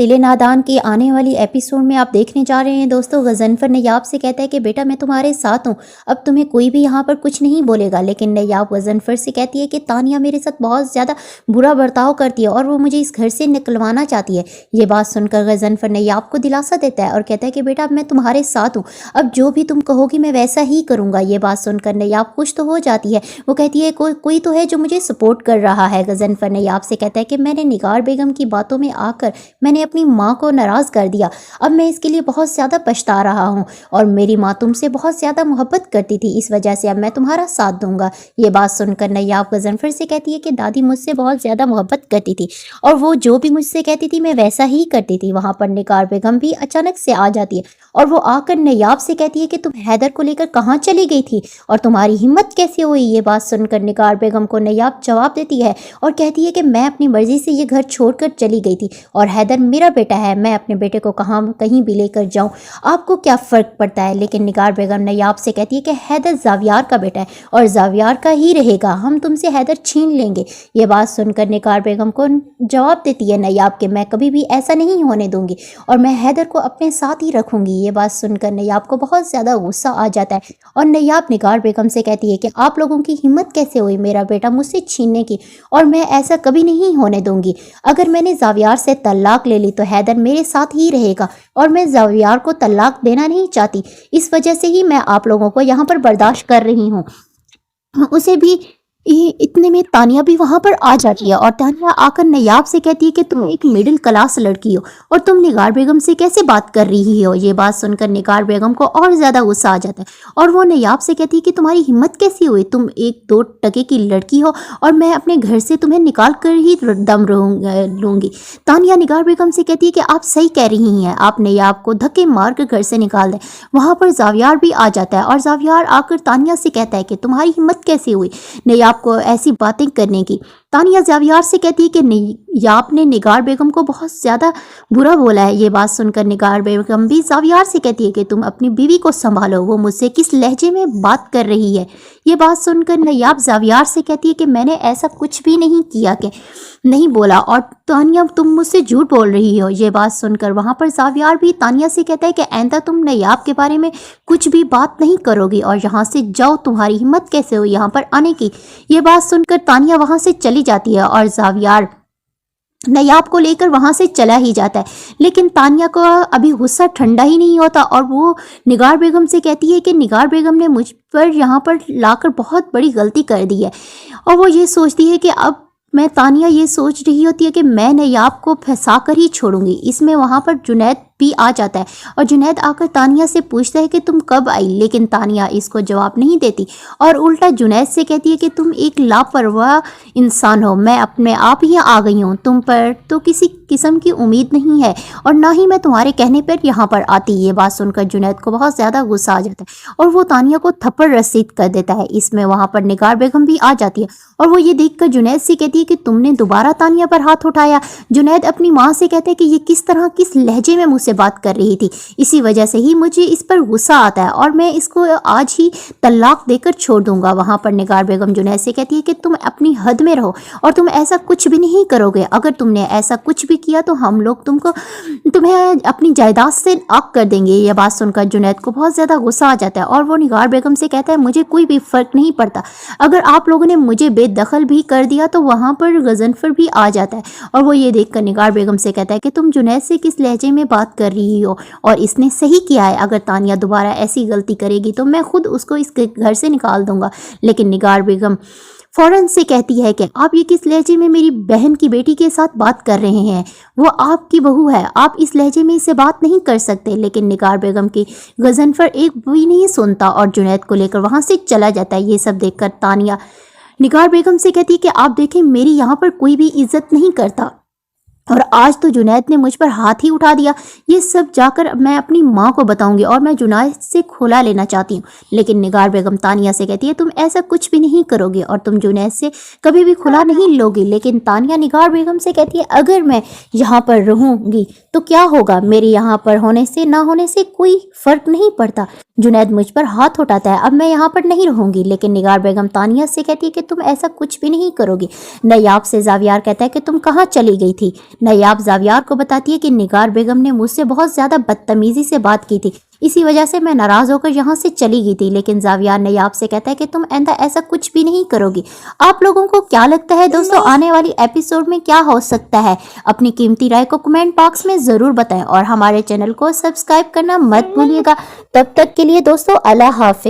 दिल नादान के आने वाली एपिसोड में आप देखने जा रहे हैं दोस्तों, गजनफर नयाब से कहता है कि बेटा मैं तुम्हारे साथ हूँ, अब तुम्हें कोई भी यहाँ पर कुछ नहीं बोलेगा। लेकिन नयाब गजनफर से कहती है कि तानिया मेरे साथ बहुत ज़्यादा बुरा बर्ताव करती है और वो मुझे इस घर से निकलवाना चाहती है। ये बात सुनकर गजनफर नयाब को दिलासा देता है और कहता है कि बेटा मैं तुम्हारे साथ हूँ, अब जो भी तुम कहोगी मैं वैसा ही करूँगा। ये बात सुनकर नयाब खुश तो हो जाती है। वो कहती है कोई तो है जो मुझे सपोर्ट कर रहा है। गजनफर नयाब से कहता है कि मैंने निगार बेगम की बातों में आकर मैंने अपनी माँ को नाराज़ कर दिया, अब मैं इसके लिए बहुत ज़्यादा पछता रहा हूँ और मेरी माँ तुमसे बहुत ज़्यादा मोहब्बत करती थी, इस वजह से अब मैं तुम्हारा साथ दूंगा। ये बात सुनकर नयाब गजनफर से कहती है कि दादी मुझसे बहुत ज़्यादा मोहब्बत करती थी और वो जो भी मुझसे कहती थी मैं वैसा ही करती थी। वहाँ पर निगार बेगम भी अचानक से आ जाती है और वो आकर नयाब से कहती है कि तुम हैदर को लेकर कहाँ चली गई थी और तुम्हारी हिम्मत कैसे हुई। ये बात सुनकर निगार बेगम को नयाब जवाब देती है और कहती है कि मैं अपनी मर्जी से ये घर छोड़कर चली गई थी और हैदर मेरा बेटा है, मैं अपने बेटे को कहीं भी लेकर जाऊं आपको क्या फ़र्क पड़ता है। लेकिन निगार बेगम नयाब से कहती है कि हैदर जावियार का बेटा है और जावियार का ही रहेगा, हम तुमसे हैदर छीन लेंगे। ये बात सुनकर निगार बेगम को जवाब देती है नयाब कि मैं कभी भी ऐसा नहीं होने दूंगी और मैं हैदर को अपने साथ ही रखूंगी। ये बात सुनकर नयाब को बहुत ज़्यादा गुस्सा आ जाता है और नयाब निगार बेगम से कहती है कि आप लोगों की हिम्मत कैसे हुई मेरा बेटा मुझसे छीनने की, और मैं ऐसा कभी नहीं होने दूंगी। अगर मैंने जावियार से तलाक ले ली तो हैदर मेरे साथ ही रहेगा और मैं जावियार को तलाक देना नहीं चाहती, इस वजह से ही मैं आप लोगों को यहाँ पर बर्दाश्त कर रही हूँ। उसे भी इतने में तानिया भी वहां पर आ जाती है और तानिया आकर नयाब से कहती है कि तुम एक मिडिल क्लास लड़की हो और तुम निगार बेगम से कैसे बात कर रही हो। ये बात सुनकर निगार बेगम को और ज़्यादा गुस्सा आ जाता है और वो नयाब से कहती है कि तुम्हारी हिम्मत कैसी हुई, तुम 1-2 टके की लड़की हो और मैं अपने घर से तुम्हें निकाल कर ही दम लूँगी। तानिया निगार बेगम से कहती है कि आप सही कह रही हैं, आप नयाब को धक्के मार कर घर से निकाल दें। वहाँ पर जावियार भी आ जाता है और जावियार आकर तानिया से कहता है कि तुम्हारी हिम्मत कैसी हुई आपको ऐसी बातें करने की। तानिया जावियार से कहती है कि नयाब ने निगार बेगम को बहुत ज़्यादा बुरा बोला है। ये बात सुनकर निगार बेगम भी जावियार से कहती है कि तुम अपनी बीवी को संभालो, वो मुझसे किस लहजे में बात कर रही है। ये बात सुनकर नयाब जावियार से कहती है कि मैंने ऐसा कुछ भी नहीं किया, कि नहीं बोला, और तानिया तुम मुझसे झूठ बोल रही हो। ये बात सुनकर वहाँ पर जावियार भी तानिया से कहता है कि आइंदा तुम नयाब के बारे में कुछ भी बात नहीं करोगी और यहाँ से जाओ, तुम्हारी हिम्मत कैसे हो यहाँ पर आने की। ये बात सुनकर तानिया वहाँ से चली जाती है और जावियार नयाब को लेकर वहां से चला ही जाता है। लेकिन तानिया को अभी गुस्सा ठंडा ही नहीं होता और वो निगार बेगम से कहती है कि निगार बेगम ने मुझ पर यहाँ पर लाकर बहुत बड़ी गलती कर दी है और वो ये सोचती है कि अब तानिया ये सोच रही होती है कि मैं नयाब को फंसा कर ही छोड़ूंगी। इसमें वहाँ पर जुनैद भी आ जाता है और जुनैद आकर तानिया से पूछता है कि तुम कब आई, लेकिन तानिया इसको जवाब नहीं देती और उल्टा जुनैद से कहती है कि तुम एक लापरवाह इंसान हो, मैं अपने आप ही आ गई हूँ, तुम पर तो किसी किस्म की उम्मीद नहीं है और ना ही मैं तुम्हारे कहने पर यहाँ पर आती। ये बात सुनकर जुनैद को बहुत ज़्यादा गुस्सा आ जाता है और वो तानिया को थप्पड़ रसीद कर देता है। इसमें वहाँ पर निगार बेगम भी आ जाती है और वो ये देखकर जुनैद से कहती है कि तुमने दोबारा तानिया पर हाथ उठाया। जुनैद अपनी माँ से कहता है कि ये किस तरह किस लहजे में मुझसे बात कर रही थी, इसी वजह से ही मुझे इस पर गुस्सा आता है और मैं इसको आज ही तलाक देकर छोड़ दूंगा। वहां पर निगार बेगम जुनैद से कहती है कि तुम अपनी हद में रहो और तुम ऐसा कुछ भी नहीं करोगे, अगर तुमने ऐसा कुछ भी किया तो हम लोग तुम्हें अपनी जायदाद से आग कर देंगे। यह बात सुनकर जुनैद को बहुत ज़्यादा गुस्सा आ जाता है और वो निगार बेगम से कहता है मुझे कोई भी फ़र्क नहीं पड़ता, अगर आप लोगों ने मुझे बेदखल भी कर दिया तो वहाँ पर गजनफर भी आ जाता है और वो ये देखकर निगार बेगम से कहता है कि तुम जुनैद से किस लहजे में बात कर रही हो और इसने सही किया है, अगर तानिया दोबारा ऐसी गलती करेगी तो मैं खुद उसको इस घर से निकाल दूंगा। लेकिन निगार बेगम फौरन से कहती है कि आप ये किस लहजे में मेरी बहन की बेटी के साथ बात कर रहे हैं, वो आपकी बहू है, आप इस लहजे में इससे बात नहीं कर सकते। लेकिन निगार बेगम की गजनफर एक भी नहीं सुनता और जुनैद को लेकर वहां से चला जाता है। ये सब देखकर तानिया निगार बेगम से कहती है कि आप देखें मेरी यहाँ पर कोई भी इज्जत नहीं करता और आज तो जुनैद ने मुझ पर हाथ ही उठा दिया, ये सब जाकर मैं अपनी माँ को बताऊंगी और मैं जुनैद से खुला लेना चाहती हूँ। लेकिन निगार बेगम तानिया से कहती है तुम ऐसा कुछ भी नहीं करोगे और तुम जुनैद से कभी भी खुला नहीं लोगी। लेकिन तानिया निगार बेगम से कहती है अगर मैं यहाँ पर रहूँगी तो क्या होगा, मेरे यहाँ पर होने से ना होने से कोई फर्क नहीं पड़ता। जुनैद मुझ पर हाथ उठाता है, अब मैं यहाँ पर नहीं रहूंगी। लेकिन निगार बेगम तानिया से कहती है कि तुम ऐसा कुछ भी नहीं करोगी। नयाब से जावियार कहता है कि तुम कहाँ चली गई थी। नायाब जावियार को बताती है कि निगार बेगम ने मुझसे बहुत ज्यादा बदतमीजी से बात की थी, इसी वजह से मैं नाराज होकर यहाँ से चली गई थी। लेकिन जावियार नायाब से कहता है कि तुम आइंदा ऐसा कुछ भी नहीं करोगी। आप लोगों को क्या लगता है दोस्तों, आने वाली एपिसोड में क्या हो सकता है? अपनी कीमती राय को कमेंट बॉक्स में जरूर बताएं और हमारे चैनल को सब्सक्राइब करना मत भूलिएगा। तब तक के लिए दोस्तों अल्लाह हाफिज।